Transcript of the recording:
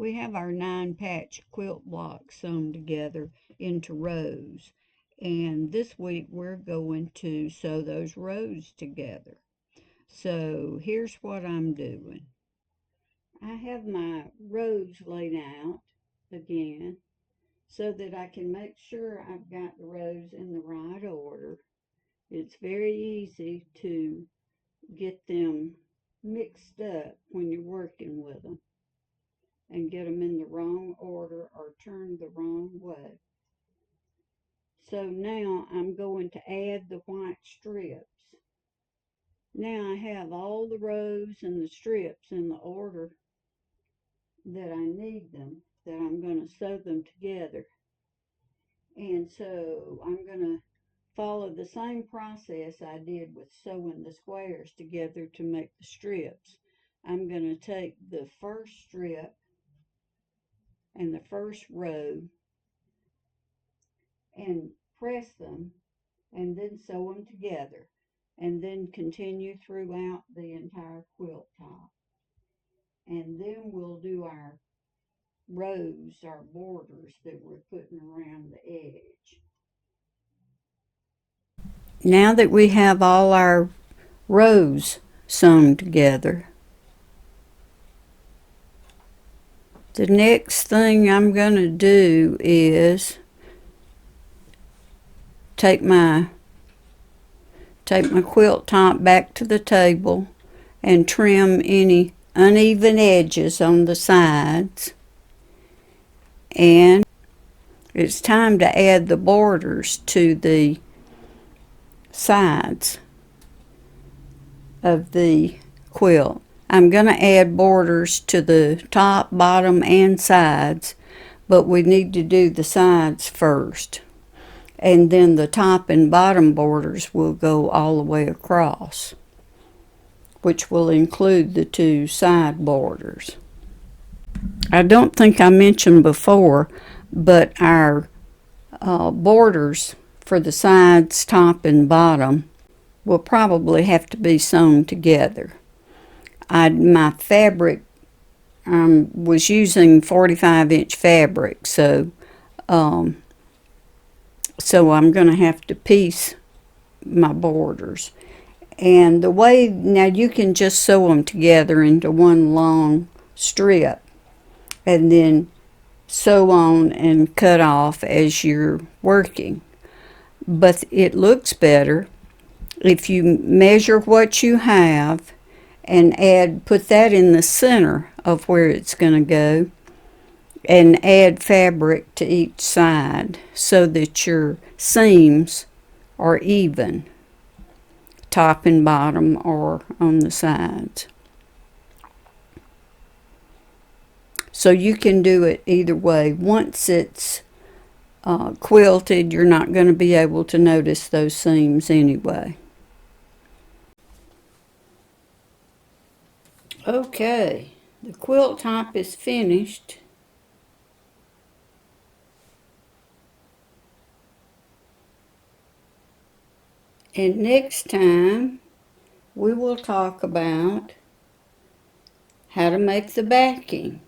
we have our 9-patch quilt blocks sewn together into rows. And this week we're going to sew those rows together. So here's what I'm doing. I have my rows laid out again so that I can make sure I've got the rows in the right order. It's very easy to get them mixed up when you're working with them and get them in the wrong order or turned the wrong way. So now I'm going to add the white strips. Now I have all the rows and the strips in the order that I need them, that I'm going to sew them together. And so I'm going to follow the same process I did with sewing the squares together to make the strips. I'm going to take the first strip and the first row and press them and then sew them together and then continue throughout the entire quilt top. And then we'll do our rows, our borders that we're putting around the edge. Now that we have all our rows sewn together, the next thing I'm going to do is take my quilt top back to the table and trim any uneven edges on the sides. And it's time to add the borders to the sides of the quilt. I'm going to add borders to the top, bottom, and sides, but we need to do the sides first. And then the top and bottom borders will go all the way across, which will include the two side borders. I don't think I mentioned before, but our borders for the sides, top, and bottom will probably have to be sewn together. My fabric was using 45-inch fabric, so I'm going to have to piece my borders. And the way, now you can just sew them together into one long strip and then sew on and cut off as you're working. But it looks better if you measure what you have and put that in the center of where it's going to go and add fabric to each side so that your seams are even, top and bottom or on the sides. So you can do it either way. Once it's quilted, you're not going to be able to notice those seams anyway. Okay, the quilt top is finished. And next time we will talk about how to make the backing.